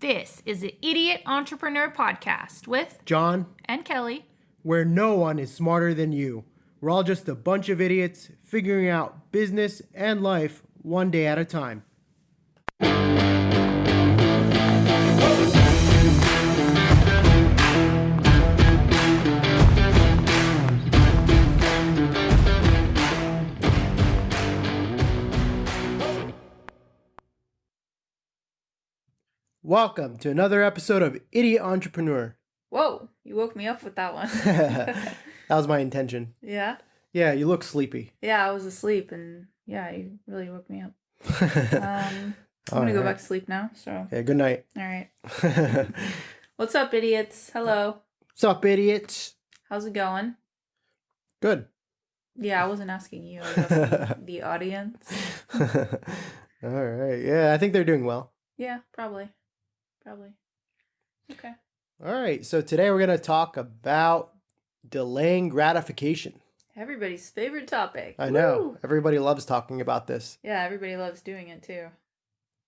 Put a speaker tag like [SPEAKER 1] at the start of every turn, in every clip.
[SPEAKER 1] This is the Idiot Entrepreneur Podcast with
[SPEAKER 2] John,
[SPEAKER 1] and Kelley,
[SPEAKER 2] where no one is smarter than you. We're all just a bunch of idiots figuring out business and life one day at a time. Welcome to another episode of Idiot Entrepreneur.
[SPEAKER 1] Whoa, you woke me up with that one.
[SPEAKER 2] That was my intention.
[SPEAKER 1] Yeah?
[SPEAKER 2] Yeah, you look sleepy.
[SPEAKER 1] Yeah, I was asleep and yeah, you really woke me up. I'm going to go back to sleep now, so.
[SPEAKER 2] Okay, good night.
[SPEAKER 1] All right. What's up, idiots? Hello.
[SPEAKER 2] What's up, idiots?
[SPEAKER 1] How's it going?
[SPEAKER 2] Good.
[SPEAKER 1] Yeah, I wasn't asking you. I was asking the audience.
[SPEAKER 2] All right. Yeah, I think they're doing well.
[SPEAKER 1] Yeah, probably. Okay.
[SPEAKER 2] All right. So today we're going to talk about delaying gratification.
[SPEAKER 1] Everybody's favorite topic.
[SPEAKER 2] I know.
[SPEAKER 1] Woo!
[SPEAKER 2] Everybody loves talking about this.
[SPEAKER 1] Yeah, everybody loves doing it too.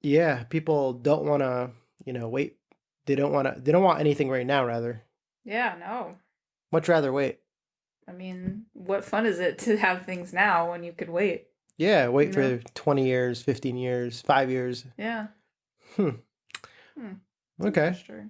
[SPEAKER 2] Yeah, people don't want to, wait. They don't want anything right now, rather.
[SPEAKER 1] Yeah, no.
[SPEAKER 2] Much rather wait.
[SPEAKER 1] I mean, what fun is it to have things now when you could wait?
[SPEAKER 2] Yeah, wait for 20 years, 15 years, 5 years.
[SPEAKER 1] Yeah.
[SPEAKER 2] Okay.
[SPEAKER 1] Sure.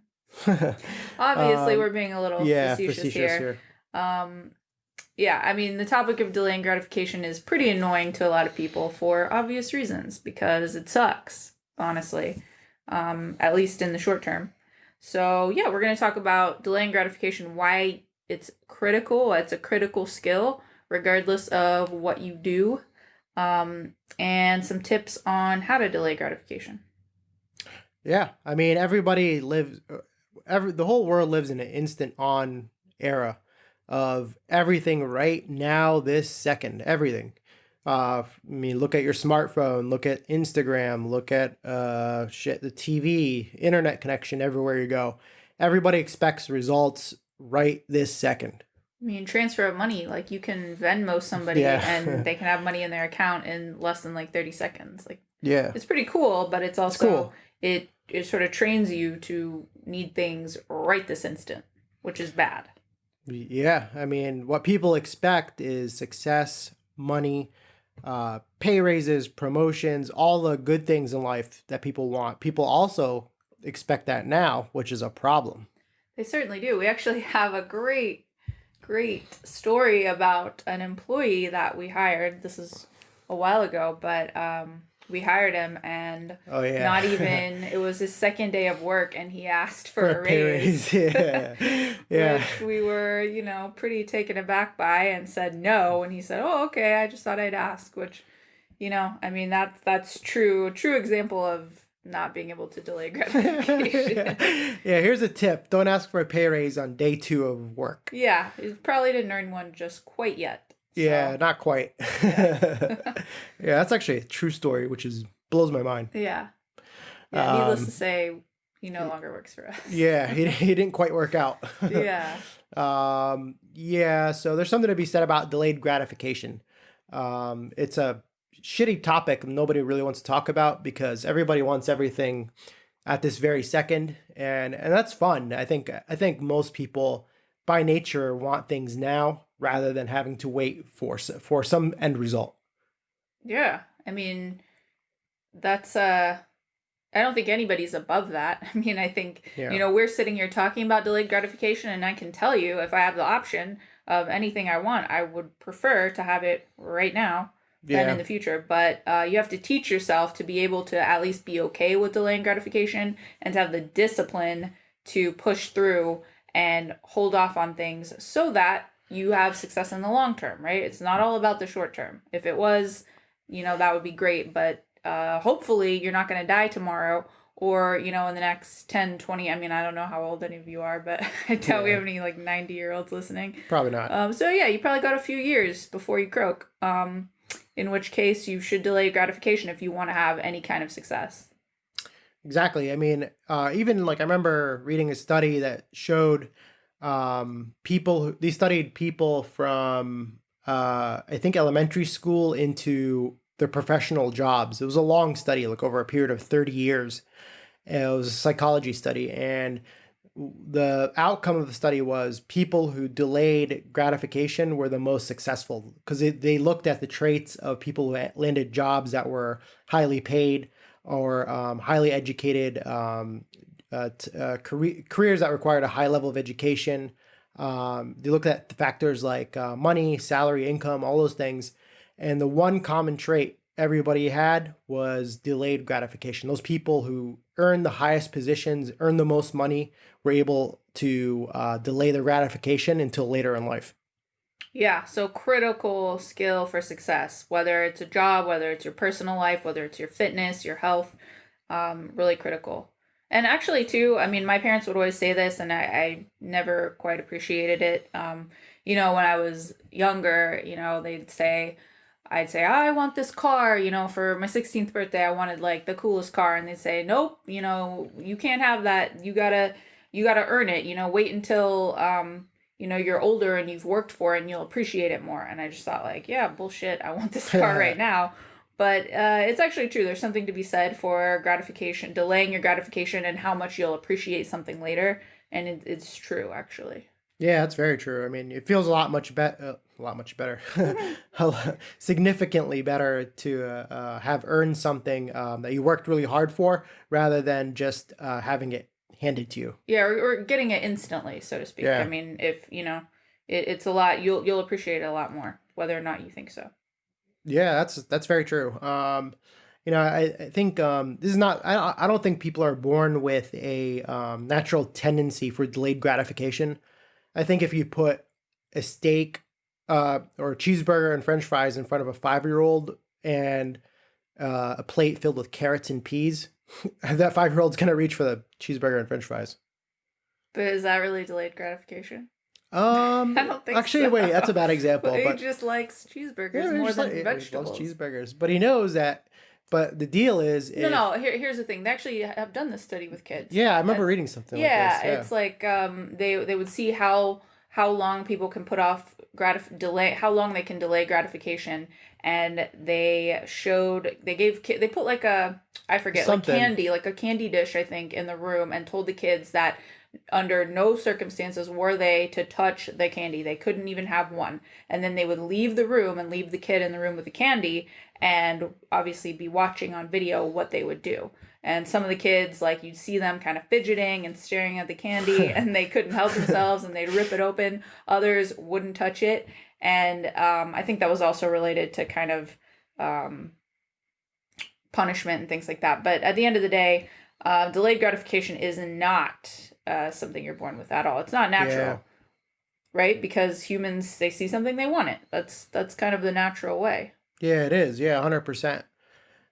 [SPEAKER 1] Obviously, we're being a little facetious here. Yeah, I mean, the topic of delaying gratification is pretty annoying to a lot of people for obvious reasons because it sucks, honestly, at least in the short term. So, yeah, we're going to talk about delaying gratification, why it's critical. It's a critical skill, regardless of what you do, and some tips on how to delay gratification.
[SPEAKER 2] Yeah, I mean, everybody lives, the whole world lives in an instant on era of everything right now, this second, everything. I mean, look at your smartphone, look at Instagram, look at the TV, internet connection everywhere you go. Everybody expects results right this second.
[SPEAKER 1] I mean, transfer of money, like you can Venmo somebody and they can have money in their account in less than like 30 seconds. Like,
[SPEAKER 2] yeah,
[SPEAKER 1] it's pretty cool, but it's also,
[SPEAKER 2] cool.
[SPEAKER 1] It sort of trains you to need things right this instant, which is bad.
[SPEAKER 2] Yeah, I mean, what people expect is success, money, pay raises, promotions, all the good things in life that people want. People also expect that now, which is a problem.
[SPEAKER 1] They certainly do. We actually have a great story about an employee that we hired. This is a while ago, but we hired him and not even, it was his second day of work and he asked for a raise.
[SPEAKER 2] Yeah. Yeah.
[SPEAKER 1] Which we were, pretty taken aback by and said no. And he said, oh, okay, I just thought I'd ask, which, I mean, that's true. A true example of not being able to delay gratification.
[SPEAKER 2] Yeah, here's a tip. Don't ask for a pay raise on day 2 of work.
[SPEAKER 1] Yeah, he probably didn't earn one just quite yet. So.
[SPEAKER 2] Yeah, not quite. Yeah, that's actually a true story, which blows my mind.
[SPEAKER 1] Yeah. Needless to say, he no longer works for us.
[SPEAKER 2] Yeah, he didn't quite work out.
[SPEAKER 1] Yeah.
[SPEAKER 2] Yeah, so there's something to be said about delayed gratification. It's a shitty topic nobody really wants to talk about because everybody wants everything at this very second, and that's fun. I think most people by nature want things now rather than having to wait for some end result.
[SPEAKER 1] Yeah, I mean, that's I don't think anybody's above that. I mean, I think we're sitting here talking about delayed gratification, and I can tell you if I have the option of anything I want, I would prefer to have it right now than in the future. But you have to teach yourself to be able to at least be okay with delaying gratification and to have the discipline to push through and hold off on things so that you have success in the long term, right? It's not all about the short term. If it was, that would be great. But hopefully you're not going to die tomorrow or, in the next 10, 20. I mean, I don't know how old any of you are, but I doubt we have any 90-year-olds listening.
[SPEAKER 2] Probably not.
[SPEAKER 1] So yeah, you probably got a few years before you croak. In which case you should delay gratification if you want to have any kind of success.
[SPEAKER 2] Exactly. I mean, even I remember reading a study that showed they studied people from, I think, elementary school into their professional jobs. It was a long study, over a period of 30 years. It was a psychology study, and the outcome of the study was people who delayed gratification were the most successful because they looked at the traits of people who landed jobs that were highly paid or highly educated, careers that required a high level of education. They looked at the factors like money, salary, income, all those things. And the one common trait everybody had was delayed gratification. Those people who earned the highest positions, earned the most money, were able to delay their gratification until later in life.
[SPEAKER 1] Yeah, so critical skill for success, whether it's a job, whether it's your personal life, whether it's your fitness, your health, really critical. And actually, too, I mean, my parents would always say this, and I never quite appreciated it. When I was younger, I'd say, I want this car, for my 16th birthday, I wanted like the coolest car. And they'd say, nope, you can't have that. You gotta earn it, wait until, you're older and you've worked for it and you'll appreciate it more. And I just thought like, yeah, bullshit. I want this car right now. But it's actually true. There's something to be said for gratification, delaying your gratification and how much you'll appreciate something later. And it's true, actually.
[SPEAKER 2] Yeah, that's very true. I mean, it feels a lot much better, significantly better to have earned something that you worked really hard for, rather than just having it handed to you.
[SPEAKER 1] Yeah, or getting it instantly, so to speak.
[SPEAKER 2] Yeah.
[SPEAKER 1] I mean, if it's a lot, you'll appreciate it a lot more, whether or not you think so.
[SPEAKER 2] Yeah, that's very true. I think this is not. I don't think people are born with a natural tendency for delayed gratification. I think if you put a steak or a cheeseburger and French fries in front of a 5-year-old and a plate filled with carrots and peas, that 5-year-old's gonna reach for the cheeseburger and French fries.
[SPEAKER 1] But is that really delayed gratification? I don't think
[SPEAKER 2] Actually,
[SPEAKER 1] so.
[SPEAKER 2] wait, that's a bad example.
[SPEAKER 1] He
[SPEAKER 2] But
[SPEAKER 1] just likes cheeseburgers
[SPEAKER 2] yeah,
[SPEAKER 1] more than
[SPEAKER 2] he
[SPEAKER 1] vegetables.
[SPEAKER 2] loves cheeseburgers, but he knows that. But the deal is,
[SPEAKER 1] No. Here's the thing. They actually have done this study with kids.
[SPEAKER 2] Yeah, I remember reading something like this. Yeah,
[SPEAKER 1] it's like they would see how long people can put off delay, how long they can delay gratification, and they put like I forget,
[SPEAKER 2] something.
[SPEAKER 1] like a candy dish, I think, in the room, and told the kids that under no circumstances were they to touch the candy. They couldn't even have one. And then they would leave the room and leave the kid in the room with the candy, and obviously be watching on video what they would do. And some of the kids, like, you'd see them kind of fidgeting and staring at the candy and they couldn't help themselves and they'd rip it open. Others wouldn't touch it. And I think that was also related to kind of punishment and things like that. But at the end of the day, delayed gratification is not something you're born with at all. It's not natural. Yeah. Right? Because humans, they see something, they want it. That's kind of the natural way.
[SPEAKER 2] Yeah, it is. Yeah, 100%.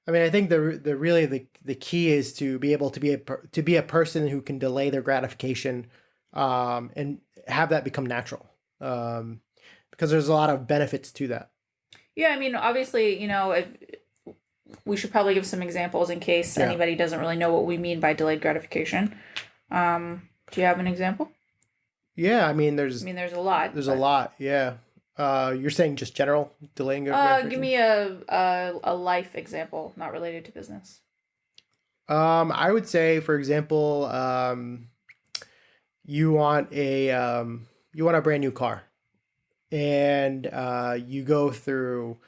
[SPEAKER 2] I mean, I think the key is to be able to be a person who can delay their gratification, and have that become natural, because there's a lot of benefits to that.
[SPEAKER 1] Yeah, I mean, obviously, we should probably give some examples in case anybody doesn't really know what we mean by delayed gratification. Do you have an example?
[SPEAKER 2] Yeah, I mean, there's
[SPEAKER 1] a lot.
[SPEAKER 2] There's a lot. Yeah. You're saying just general delaying gratification?
[SPEAKER 1] Give me a life example, not related to business.
[SPEAKER 2] I would say, for example, you want a brand new car, and you go through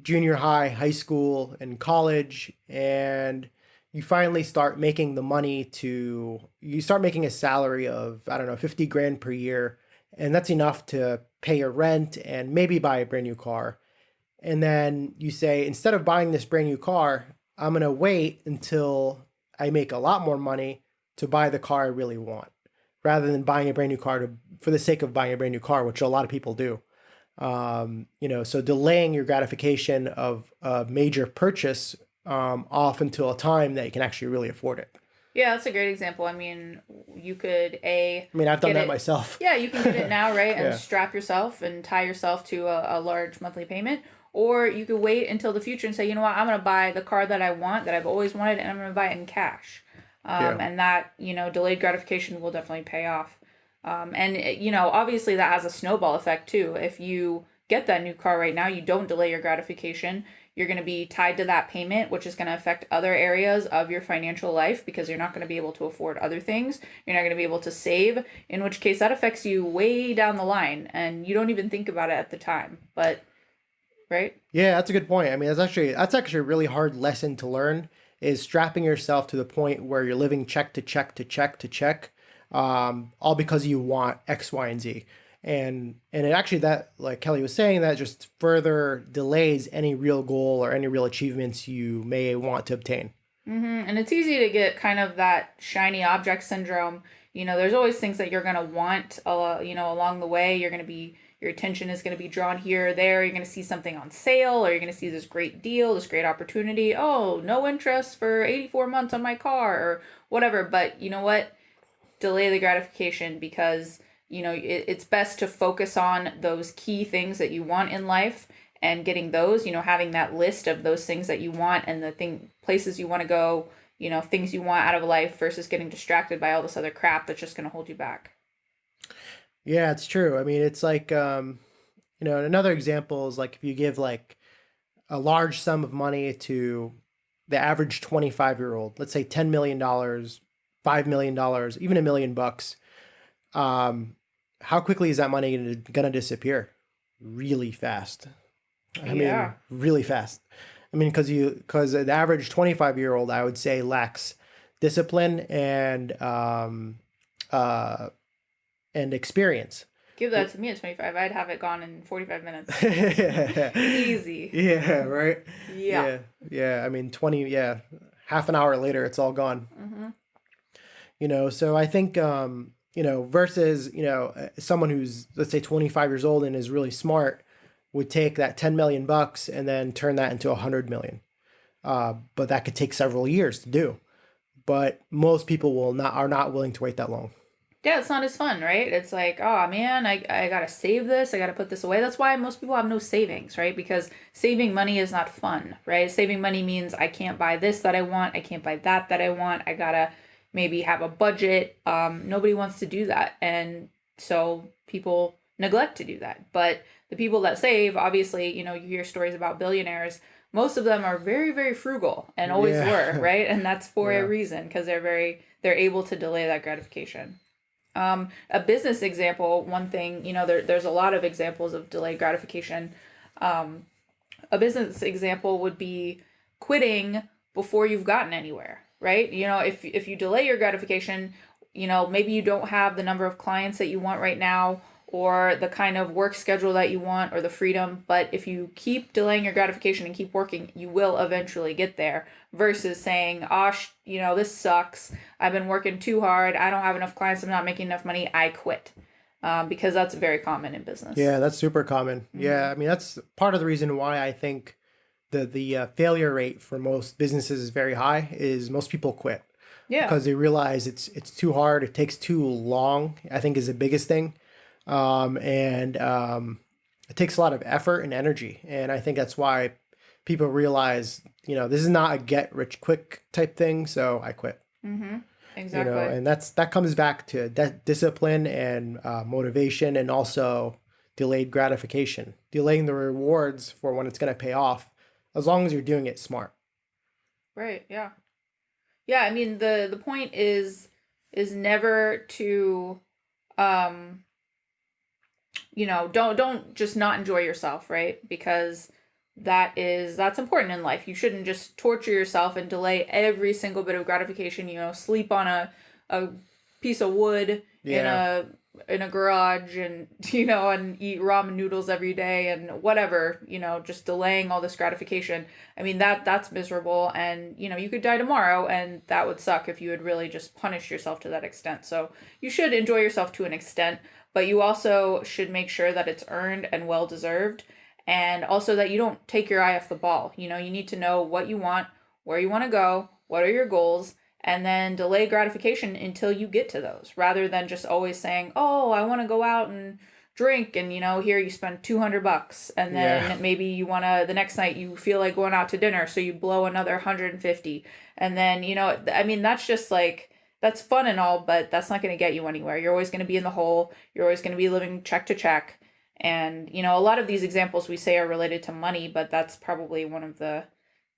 [SPEAKER 2] junior high, high school, and college, and you finally start making the money you start making a salary of, I don't know, 50 grand per year. And that's enough to pay your rent and maybe buy a brand new car. And then you say, instead of buying this brand new car, I'm going to wait until I make a lot more money to buy the car I really want, rather than buying a brand new car for the sake of buying a brand new car, which a lot of people do. So delaying your gratification of a major purchase off until a time that you can actually really afford it.
[SPEAKER 1] Yeah, that's a great example. I mean, you could
[SPEAKER 2] I've done that myself.
[SPEAKER 1] Yeah, you can get it now, right? And strap yourself and tie yourself to a large monthly payment. Or you could wait until the future and say, you know what, I'm going to buy the car that I want, that I've always wanted, and I'm going to buy it in cash. And that, delayed gratification will definitely pay off. And obviously that has a snowball effect too. If you get that new car right now, you don't delay your gratification, you're going to be tied to that payment, which is going to affect other areas of your financial life because you're not going to be able to afford other things. You're not going to be able to save, in which case that affects you way down the line and you don't even think about it at the time. But, right?
[SPEAKER 2] Yeah, that's a good point. I mean, that's actually a really hard lesson to learn, is strapping yourself to the point where you're living check to check to check to check, all because you want X, Y, and Z. And it actually, that, like Kelley was saying, that just further delays any real goal or any real achievements you may want to obtain.
[SPEAKER 1] And it's easy to get kind of that shiny object syndrome. There's always things that you're going to want, along the way. Your attention is going to be drawn here or there. You're going to see something on sale, or you're going to see this great deal, this great opportunity. Oh, no interest for 84 months on my car or whatever. But you know what? Delay the gratification because, it's best to focus on those key things that you want in life and getting those, having that list of those things that you want and the places you want to go, things you want out of life versus getting distracted by all this other crap that's just going to hold you back.
[SPEAKER 2] Yeah, it's true. I mean, it's like, another example is like if you give like a large sum of money to the average 25-year-old, let's say $10 million, $5 million, even $1 million bucks, how quickly is that money gonna disappear? Really fast. I mean, really fast. I mean, because the average 25-year-old, I would say, lacks discipline and experience.
[SPEAKER 1] Give that to me at 25. I'd have it gone in 45 minutes. Easy.
[SPEAKER 2] Yeah, right?
[SPEAKER 1] Yeah.
[SPEAKER 2] Yeah. I mean, half an hour later, it's all gone. So I think, versus, someone who's, let's say, 25 years old and is really smart would take that 10 million bucks and then turn that into 100 million. But that could take several years to do. But most people are not willing to wait that long.
[SPEAKER 1] Yeah, it's not as fun, right? It's like, oh man, I gotta save this, I gotta put this away. That's why most people have no savings, right? Because saving money is not fun, right? Saving money means I can't buy this that I want, I can't buy that I want, I gotta maybe have a budget. Nobody wants to do that. And so people neglect to do that. But the people that save, obviously, you hear stories about billionaires. Most of them are very, very frugal and always were, right? And that's for a reason, because they're able to delay that gratification. A business example, one thing, there's a lot of examples of delayed gratification. A business example would be quitting before you've gotten anywhere, right? If you delay your gratification, maybe you don't have the number of clients that you want right now, or the kind of work schedule that you want, or the freedom. But if you keep delaying your gratification and keep working, you will eventually get there, versus saying, this sucks. I've been working too hard. I don't have enough clients. I'm not making enough money. I quit. Because that's very common in business.
[SPEAKER 2] Yeah, that's super common. Yeah, I mean, that's part of the reason why I think the failure rate for most businesses is very high, is most people quit. Yeah. Because they realize it's too hard. It takes too long, I think, is the biggest thing. It takes a lot of effort and energy. And I think that's why people realize, this is not a get rich quick type thing. So I quit.
[SPEAKER 1] Exactly.
[SPEAKER 2] And that comes back to discipline and motivation, and also delayed gratification, delaying the rewards for when it's going to pay off, as long as you're doing it smart.
[SPEAKER 1] Right. Yeah. Yeah. I mean, the point is never to, don't just not enjoy yourself, right? Because that's important in life. You shouldn't just torture yourself and delay every single bit of gratification, sleep on a piece of wood in a garage, and and eat ramen noodles every day and whatever, just delaying all this gratification. I mean, that's miserable, and you could die tomorrow, and that would suck if you had really just punished yourself to that extent. So you should enjoy yourself to an extent, but you also should make sure that it's earned and well deserved, and also that you don't take your eye off the ball. You need to know what you want, where you want to go, what are your goals, and then delay gratification until you get to those, rather than just always saying, oh, I want to go out and drink, and here you spend $200, and then maybe you want to, the next night you feel like going out to dinner, so you blow another 150, and then I mean, that's just like, that's fun and all, but that's not going to get you anywhere. You're always going to be in the hole. You're always going to be living check to check, And, a lot of these examples we say are related to money, but that's probably one of the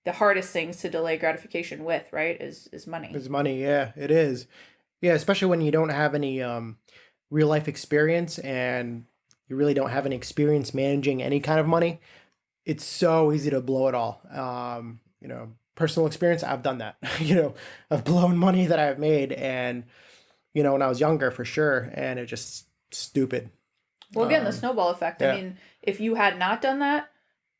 [SPEAKER 1] hardest things to delay gratification with, right? Is money.
[SPEAKER 2] It's money, yeah, it is. Yeah, especially when you don't have any real life experience and you really don't have any experience managing any kind of money. It's so easy to blow it all. Personal experience, I've done that. I've blown money that I've made, and when I was younger, for sure, and it just stupid.
[SPEAKER 1] Well, again, the snowball effect.
[SPEAKER 2] Yeah.
[SPEAKER 1] I mean, if you had not done that,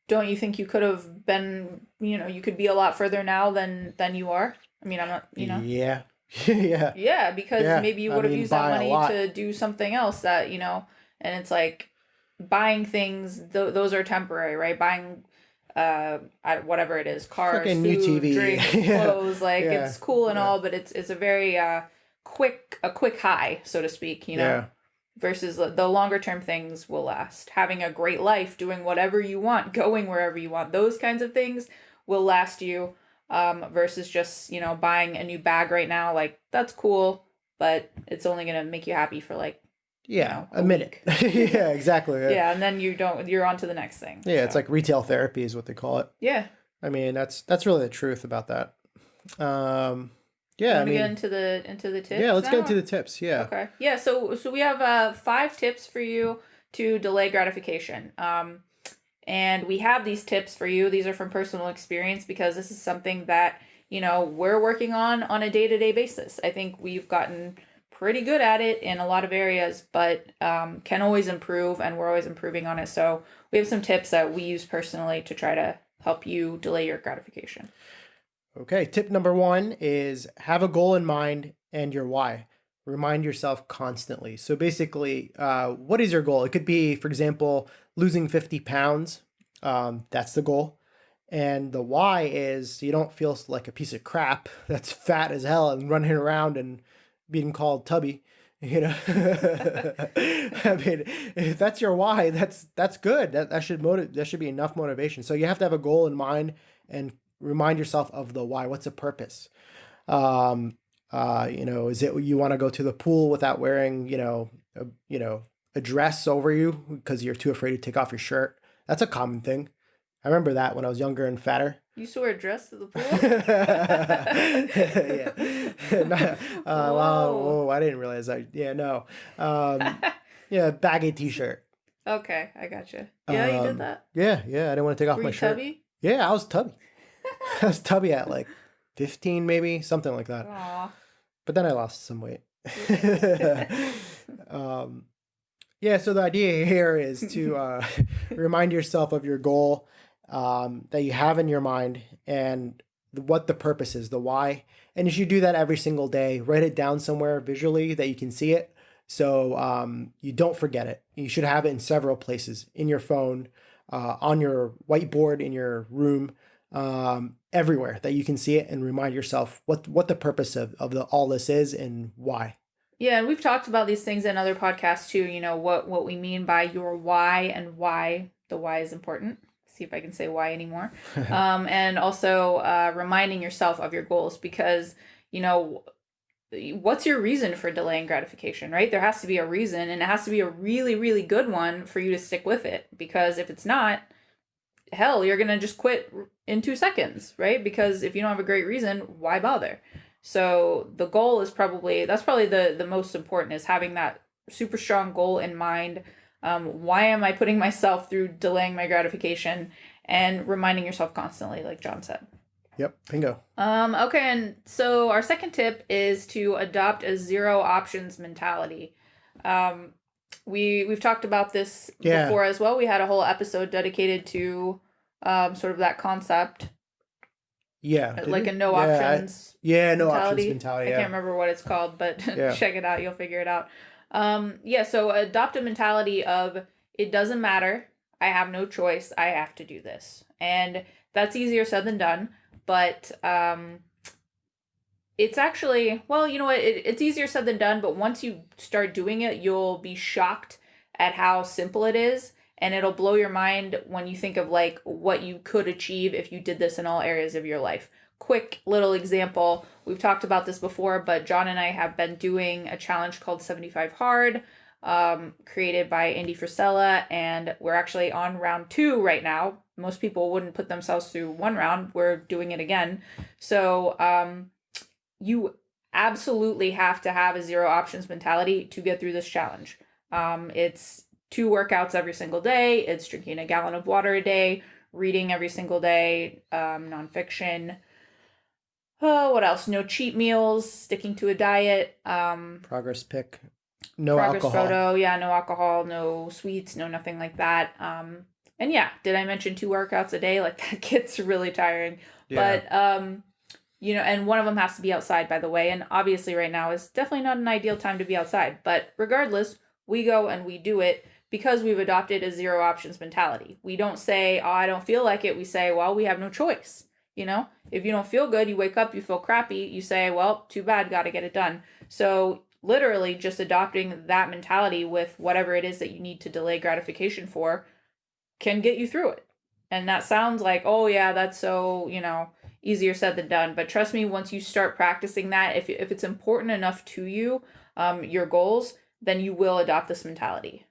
[SPEAKER 1] don't you think you could have been, you could be a lot further now than you are? I mean, I'm not,
[SPEAKER 2] Yeah. Yeah.
[SPEAKER 1] Yeah, because maybe you would have used that money to do something else that, and it's like buying things, those are temporary, right? Buying whatever it is, cars,
[SPEAKER 2] Freaking
[SPEAKER 1] food,
[SPEAKER 2] new TV.
[SPEAKER 1] drinks, clothes, like it's cool and all, but it's a very quick high, so to speak,
[SPEAKER 2] Yeah.
[SPEAKER 1] versus the longer term things will last. Having a great life, doing whatever you want, going wherever you want, those kinds of things will last you, versus just, buying a new bag right now. Like, that's cool, but it's only going to make you happy for like,
[SPEAKER 2] a minute. Yeah, exactly.
[SPEAKER 1] Yeah, and then you're on to the next thing.
[SPEAKER 2] Yeah, so. It's like retail therapy is what they call it.
[SPEAKER 1] Yeah.
[SPEAKER 2] I mean, that's really the truth about that. Yeah,
[SPEAKER 1] I mean, get into the tips.
[SPEAKER 2] Yeah, let's get into the tips. Yeah.
[SPEAKER 1] Okay. Yeah. So we have 5 tips for you to delay gratification. And we have these tips for you. These are from personal experience because this is something that we're working on a day-to-day basis. I think we've gotten pretty good at it in a lot of areas, but can always improve, and we're always improving on it. So we have some tips that we use personally to try to help you delay your gratification.
[SPEAKER 2] Okay, tip number 1 is have a goal in mind and your why. Remind yourself constantly. So basically, what is your goal? It could be, for example, losing 50 pounds. That's the goal. And the why is you don't feel like a piece of crap that's fat as hell and running around and being called tubby. I mean, if that's your why, that's good. That should be enough motivation. So you have to have a goal in mind and remind yourself of the why. What's the purpose? Is it you want to go to the pool without wearing, a dress over you because you're too afraid to take off your shirt? That's a common thing. I remember that when I was younger and fatter.
[SPEAKER 1] You used to wear a dress to the pool?
[SPEAKER 2] Yeah. Whoa, I didn't realize that. Yeah, no. Baggy t-shirt.
[SPEAKER 1] Okay, I gotcha. Yeah, you did that?
[SPEAKER 2] Yeah, I didn't want to take off my shirt.
[SPEAKER 1] Tubby?
[SPEAKER 2] Yeah, I was tubby. I was tubby at like 15 maybe, something like that.
[SPEAKER 1] Aww.
[SPEAKER 2] But then I lost some weight. So the idea here is to remind yourself of your goal that you have in your mind and what the purpose is, the why. And you should do that every single day. Write it down somewhere visually that you can see it. So you don't forget it. You should have it in several places, in your phone, on your whiteboard, in your room, everywhere that you can see it, and remind yourself what the purpose of all this is and why.
[SPEAKER 1] Yeah, and we've talked about these things in other podcasts too, what we mean by your why and why the why is important. See if I can say why anymore. And also reminding yourself of your goals because, what's your reason for delaying gratification, right? There has to be a reason, and it has to be a really, really good one for you to stick with it. Because if it's not, hell, you're going to just quit in 2 seconds, right? Because if you don't have a great reason, why bother? So the goal is probably the most important, is having that super strong goal in mind. Why am I putting myself through delaying my gratification, and reminding yourself constantly, like John said.
[SPEAKER 2] Yep, bingo.
[SPEAKER 1] Okay, and so our second tip is to adopt a 0 options mentality. We've talked about this before as well. We had a whole episode dedicated to sort of that concept.
[SPEAKER 2] Yeah.
[SPEAKER 1] Like a no options
[SPEAKER 2] no options mentality.
[SPEAKER 1] I can't remember what it's called, but check it out. You'll figure it out. So adopt a mentality of it doesn't matter. I have no choice. I have to do this. And that's easier said than done. But it's actually, well, you know what? It's easier said than done. But once you start doing it, you'll be shocked at how simple it is. And it'll blow your mind when you think of like what you could achieve if you did this in all areas of your life. Quick little example. We've talked about this before, but John and I have been doing a challenge called 75 Hard. created by Andy Frisella, and we're actually on round 2 right now. Most people wouldn't put themselves through one round. We're doing it again. So you absolutely have to have a zero options mentality to get through this challenge. It's 2 workouts every single day. It's drinking a gallon of water a day, reading every single day, nonfiction. Oh, what else? No cheat meals, sticking to a diet.
[SPEAKER 2] Progress pic. No
[SPEAKER 1] Progress
[SPEAKER 2] alcohol.
[SPEAKER 1] photo, yeah, no alcohol, no sweets, no nothing like that. And yeah, did I mention 2 workouts a day? Like that gets really tiring.
[SPEAKER 2] Yeah.
[SPEAKER 1] But and one of them has to be outside, by the way. And obviously, right now is definitely not an ideal time to be outside. But regardless, we go and we do it because we've adopted a zero options mentality. We don't say, oh, I don't feel like it. We say, well, we have no choice. If you don't feel good, you wake up, you feel crappy, you say, well, too bad, got to get it done. So literally just adopting that mentality with whatever it is that you need to delay gratification for can get you through it. And that sounds like, oh yeah, that's so, easier said than done. But trust me, once you start practicing that, if it's important enough to you, your goals, then you will adopt this mentality.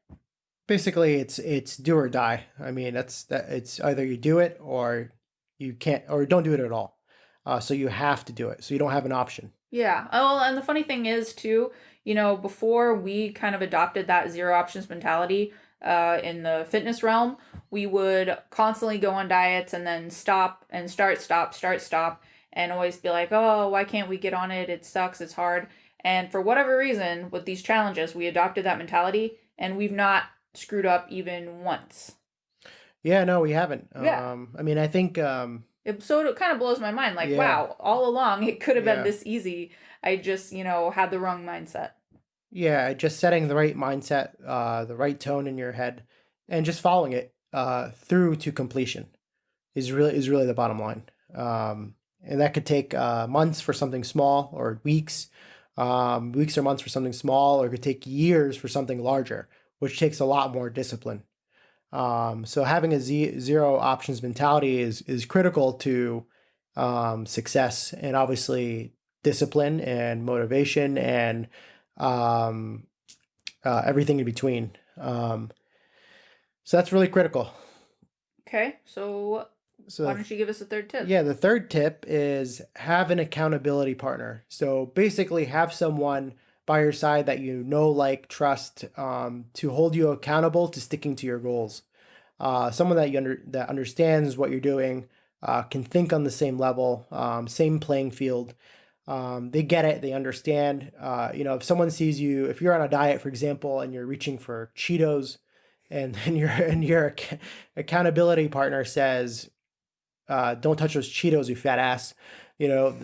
[SPEAKER 2] Basically, it's do or die. I mean, it's either you do it or you can't, or don't do it at all. So you have to do it. So you don't have an option.
[SPEAKER 1] Yeah. Oh, and the funny thing is too, before we kind of adopted that zero options mentality in the fitness realm, we would constantly go on diets and then stop and start, stop, and always be like, oh, why can't we get on it? It sucks. It's hard. And for whatever reason, with these challenges, we adopted that mentality and we've not screwed up even once.
[SPEAKER 2] Yeah, no, we haven't.
[SPEAKER 1] Yeah.
[SPEAKER 2] I mean, I think,
[SPEAKER 1] It kind of blows my mind. Like,
[SPEAKER 2] yeah,
[SPEAKER 1] wow, all along it could have been
[SPEAKER 2] yeah,
[SPEAKER 1] this easy. I just, had the wrong mindset.
[SPEAKER 2] yeah. Just setting the right mindset, the right tone in your head, and just following it through to completion is really the bottom line. And that could take months for something small, or weeks, weeks or months for something small, or it could take years for something larger, which takes a lot more discipline. So having a zero options mentality is critical to success, and obviously discipline and motivation and um, everything in between. So that's really critical.
[SPEAKER 1] Okay, so why
[SPEAKER 2] So
[SPEAKER 1] don't you give us a third tip?
[SPEAKER 2] yeah, the third tip is have an accountability partner. So basically, have someone by your side that you know, like, trust, to hold you accountable to sticking to your goals. Someone that understands what you're doing, can think on the same level, same playing field. They get it. They understand. If someone sees you, if you're on a diet, for example, and you're reaching for Cheetos, and then your accountability partner says, "Don't touch those Cheetos, you fat ass," you know,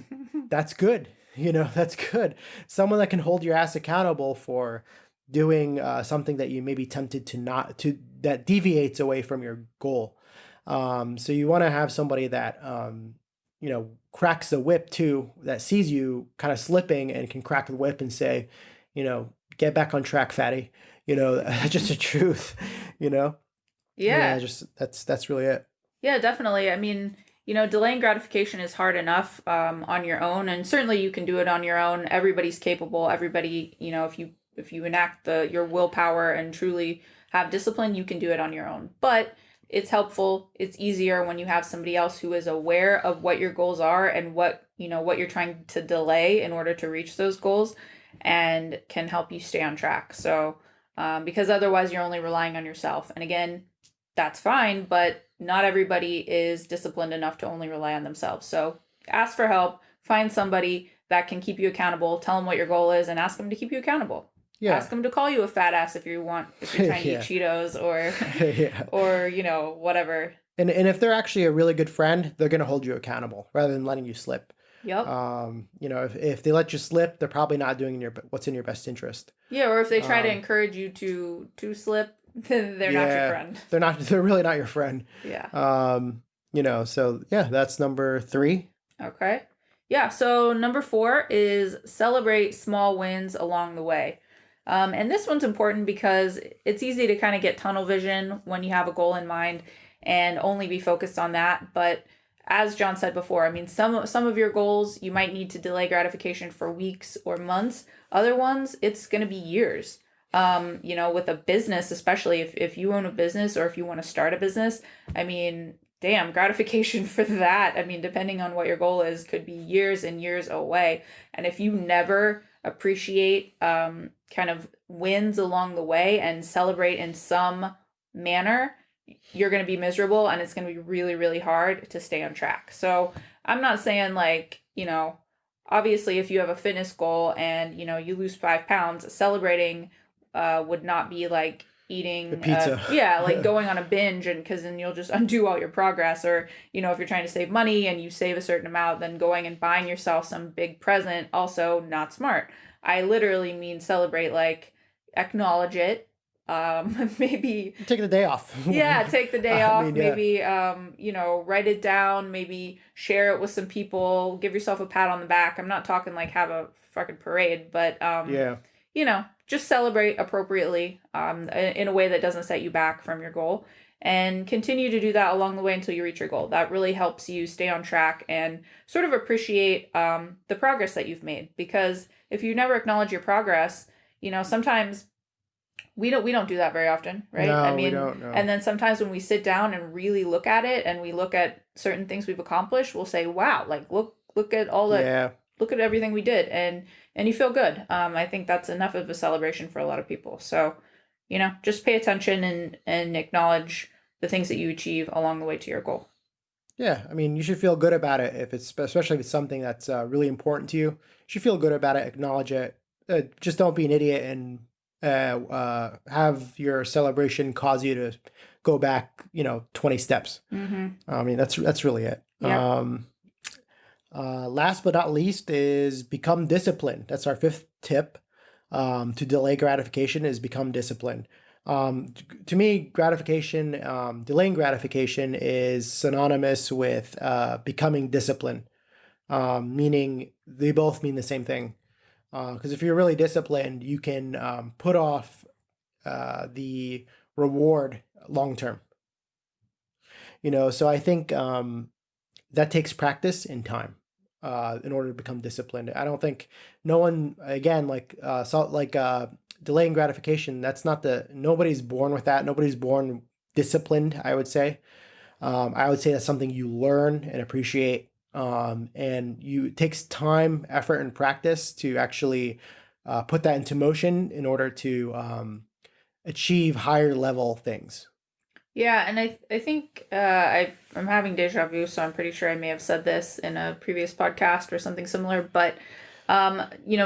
[SPEAKER 2] that's good. That's good. Someone that can hold your ass accountable for doing something that you may be tempted to not to that deviates away from your goal. So you want to have somebody that cracks the whip too, that sees you kind of slipping and can crack the whip and say, get back on track, fatty. That's just the truth. You know. Yeah,
[SPEAKER 1] Yeah.
[SPEAKER 2] just that's really it.
[SPEAKER 1] Yeah, definitely. I mean, delaying gratification is hard enough on your own, and certainly you can do it on your own. Everybody's capable. Everybody, if you enact your willpower and truly have discipline, you can do it on your own. But it's helpful. It's easier when you have somebody else who is aware of what your goals are and what you're trying to delay in order to reach those goals, and can help you stay on track. So, because otherwise you're only relying on yourself. And again, that's fine, but not everybody is disciplined enough to only rely on themselves. So ask for help, find somebody that can keep you accountable, tell them what your goal is, and ask them to keep you accountable.
[SPEAKER 2] Yeah.
[SPEAKER 1] Ask them to call you a fat ass if you're trying to
[SPEAKER 2] Yeah.
[SPEAKER 1] eat Cheetos or
[SPEAKER 2] Yeah.
[SPEAKER 1] or whatever.
[SPEAKER 2] And if they're actually a really good friend, they're going to hold you accountable rather than letting you slip.
[SPEAKER 1] Yep.
[SPEAKER 2] If they let you slip, they're probably not doing what's in your best interest.
[SPEAKER 1] Yeah, or if they try to encourage you to slip, then they're not your friend.
[SPEAKER 2] They're really not your friend.
[SPEAKER 1] Yeah.
[SPEAKER 2] So yeah, that's number 3.
[SPEAKER 1] Okay. Yeah, so number 4 is celebrate small wins along the way. And this one's important because it's easy to kind of get tunnel vision when you have a goal in mind and only be focused on that. But as John said before, I mean, some of your goals, you might need to delay gratification for weeks or months. Other ones, it's going to be years. With a business, especially if you own a business or if you want to start a business, I mean, damn, gratification for that, I mean, depending on what your goal is, could be years and years away. And if you never appreciate kind of wins along the way and celebrate in some manner, you're going to be miserable and it's going to be really, really hard to stay on track. So I'm not saying like, obviously if you have a fitness goal and, you lose 5 pounds, celebrating would not be like
[SPEAKER 2] The
[SPEAKER 1] eating
[SPEAKER 2] pizza.
[SPEAKER 1] like going on a binge, and because then you'll just undo all your progress. Or if you're trying to save money and you save a certain amount, then going and buying yourself some big present, also not smart. I literally mean celebrate, like acknowledge it, maybe
[SPEAKER 2] Take the day off.
[SPEAKER 1] yeah, take the day
[SPEAKER 2] I
[SPEAKER 1] off,
[SPEAKER 2] mean, yeah.
[SPEAKER 1] maybe write it down, maybe share it with some people, give yourself a pat on the back. I'm not talking like have a fucking parade, but
[SPEAKER 2] Yeah.
[SPEAKER 1] just celebrate appropriately, in a way that doesn't set you back from your goal, and continue to do that along the way until you reach your goal. That really helps you stay on track and sort of appreciate the progress that you've made. Because if you never acknowledge your progress, sometimes we don't do that very often, right? I
[SPEAKER 2] No, we
[SPEAKER 1] mean,
[SPEAKER 2] don't know.
[SPEAKER 1] and then sometimes when we sit down and really look at it and we look at certain things we've accomplished, we'll say, "Wow, like look at all that,
[SPEAKER 2] Yeah.
[SPEAKER 1] look at everything we did," and you feel good. I think that's enough of a celebration for a lot of people. So, just pay attention and acknowledge the things that you achieve along the way to your goal.
[SPEAKER 2] Yeah, I mean, you should feel good about it if it's especially if it's something that's really important to you. You should feel good about it, acknowledge it. Just don't be an idiot and have your celebration cause you to go back, 20 steps.
[SPEAKER 1] Mm-hmm.
[SPEAKER 2] I mean, that's really it.
[SPEAKER 1] Yeah.
[SPEAKER 2] Last but not least is become disciplined. That's our fifth tip. To delay gratification is become disciplined. To me, delaying gratification is synonymous with becoming disciplined, meaning they both mean the same thing. Because if you're really disciplined, you can put off the reward long term. So I think that takes practice and time in order to become disciplined. I don't think no one again delaying gratification. That's not nobody's born with that. Nobody's born disciplined. I would say. I would say that's something you learn and appreciate. It takes time, effort, and practice to actually put that into motion in order to achieve higher level things.
[SPEAKER 1] Yeah, and I think I'm having deja vu, so I'm pretty sure I may have said this in a previous podcast or something similar. But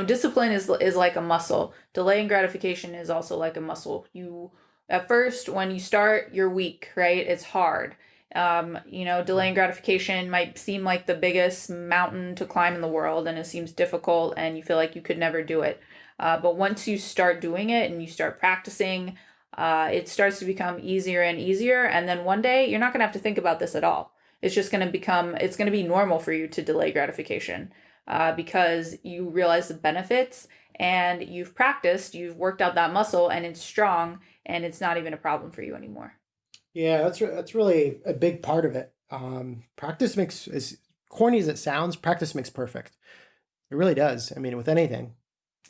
[SPEAKER 1] discipline is like a muscle. Delaying gratification is also like a muscle. You at first when you start, you're weak, right? It's hard. Delaying gratification might seem like the biggest mountain to climb in the world, and it seems difficult, and you feel like you could never do it. But once you start doing it and you start practicing, it starts to become easier and easier. And then one day you're not going to have to think about this at all. It's just going to it's going to be normal for you to delay gratification, because you realize the benefits and you've practiced, you've worked out that muscle and it's strong and it's not even a problem for you anymore.
[SPEAKER 2] Yeah, that's really a big part of it. Practice makes, as corny as it sounds, practice makes perfect. It really does. I mean, with anything.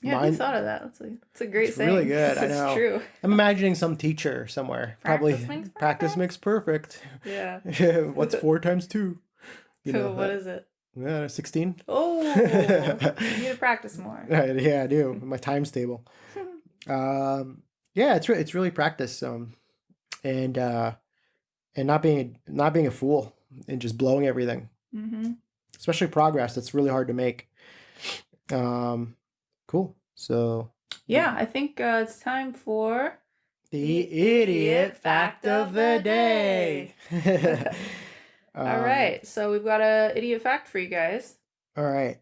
[SPEAKER 1] Yeah, who thought of that? That's a great saying.
[SPEAKER 2] Really good. I know.
[SPEAKER 1] It's true.
[SPEAKER 2] I'm imagining some teacher somewhere. Practice makes perfect.
[SPEAKER 1] Yeah.
[SPEAKER 2] What's 4 times 2?
[SPEAKER 1] What is it?
[SPEAKER 2] 16.
[SPEAKER 1] Oh, you need to practice more.
[SPEAKER 2] Yeah, I do. My time's table. Yeah, it's really practice. And not being a fool and just blowing everything.
[SPEAKER 1] Mm-hmm.
[SPEAKER 2] Especially progress. That's really hard to make. Cool. So
[SPEAKER 1] yeah, I think it's time for
[SPEAKER 2] the idiot fact of the day.
[SPEAKER 1] All right, so we've got a idiot fact for you guys.
[SPEAKER 2] All right.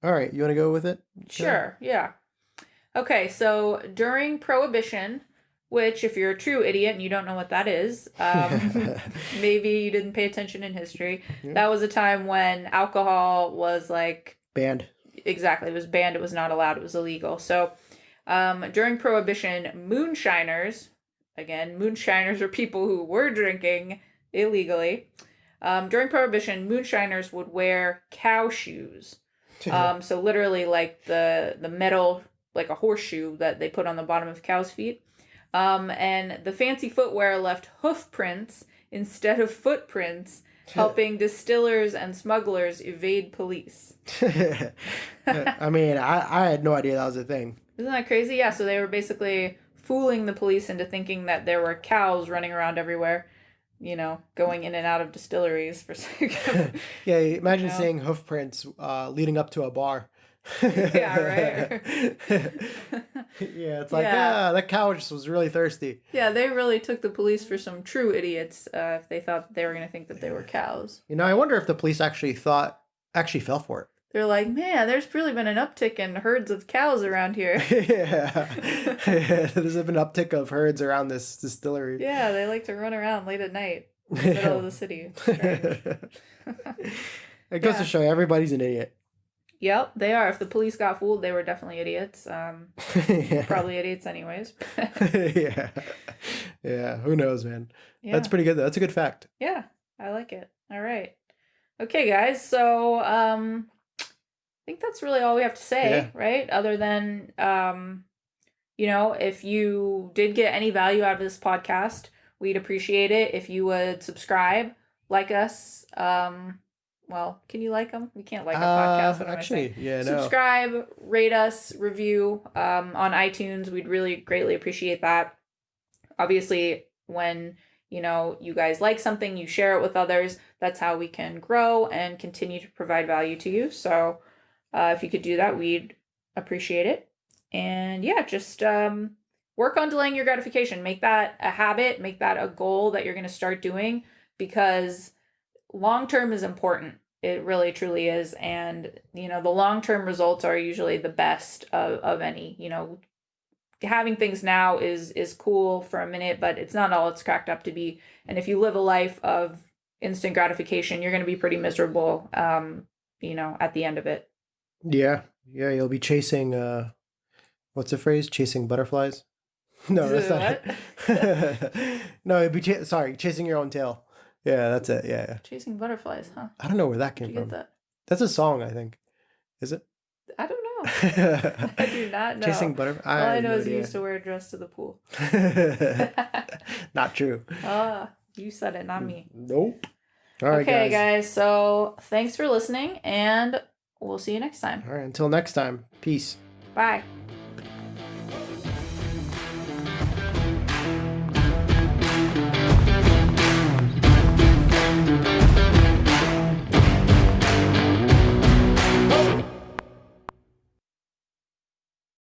[SPEAKER 2] You want to go with it?
[SPEAKER 1] Sure. Yeah. Okay. So during Prohibition, which if you're a true idiot and you don't know what that is, maybe you didn't pay attention in history. Yeah. That was a time when alcohol was like
[SPEAKER 2] banned.
[SPEAKER 1] Exactly. It was banned. It was not allowed. It was illegal. So during Prohibition, moonshiners were people who were drinking illegally. During Prohibition, moonshiners would wear cow shoes. So literally like the metal like a horseshoe that they put on the bottom of cows' feet. And the fancy footwear left hoof prints instead of footprints, helping distillers and smugglers evade police.
[SPEAKER 2] I mean, I had no idea that was a thing.
[SPEAKER 1] Isn't that crazy? Yeah, so they were basically fooling the police into thinking that there were cows running around everywhere, going in and out of distilleries for
[SPEAKER 2] Yeah, imagine seeing hoof prints leading up to a bar.
[SPEAKER 1] Yeah, right.
[SPEAKER 2] Yeah, it's like, that cow just was really thirsty.
[SPEAKER 1] Yeah, they really took the police for some true idiots if they thought they were going to think that they were cows.
[SPEAKER 2] I wonder if the police actually fell for it.
[SPEAKER 1] They're like, man, there's really been an uptick in herds of cows around here.
[SPEAKER 2] Yeah. There's been an uptick of herds around this distillery.
[SPEAKER 1] Yeah, they like to run around late at night in the middle of the city.
[SPEAKER 2] It goes to show you, everybody's an idiot.
[SPEAKER 1] Yep, they are. If the police got fooled, they were definitely idiots. Probably idiots anyways.
[SPEAKER 2] Yeah, who knows, man.
[SPEAKER 1] Yeah.
[SPEAKER 2] That's pretty good, though. That's a good fact.
[SPEAKER 1] Yeah, I like it. All right. Okay, guys, so I think that's really all we have to say, right? Other than, if you did get any value out of this podcast, we'd appreciate it if you would subscribe, like us. Well, can you like them? We can't like our podcast. What
[SPEAKER 2] actually, no.
[SPEAKER 1] Subscribe, rate us, review on iTunes. We'd really greatly appreciate that. Obviously, when you guys like something, you share it with others. That's how we can grow and continue to provide value to you. So if you could do that, we'd appreciate it. And yeah, just work on delaying your gratification. Make that a habit. Make that a goal that you're going to start doing, because long-term is important. It really, truly is. And, the long-term results are usually the best of any. Having things now is cool for a minute, but it's not all it's cracked up to be. And if you live a life of instant gratification, you're going to be pretty miserable, at the end of it.
[SPEAKER 2] Yeah. Yeah, you'll be chasing, what's the phrase? Chasing butterflies? No, that's not it. No, it'd be, chasing your own tail. Yeah, that's it. Yeah.
[SPEAKER 1] Chasing butterflies, huh?
[SPEAKER 2] I don't know where that came from.
[SPEAKER 1] Get that?
[SPEAKER 2] That's a song, I think. Is it?
[SPEAKER 1] I don't know. I do not know.
[SPEAKER 2] Chasing butterflies.
[SPEAKER 1] All I know is you used to wear a dress to the pool.
[SPEAKER 2] Not true.
[SPEAKER 1] You said it, not me.
[SPEAKER 2] Nope. All right,
[SPEAKER 1] okay, guys. So thanks for listening, and we'll see you next time.
[SPEAKER 2] All right. Until next time. Peace.
[SPEAKER 1] Bye.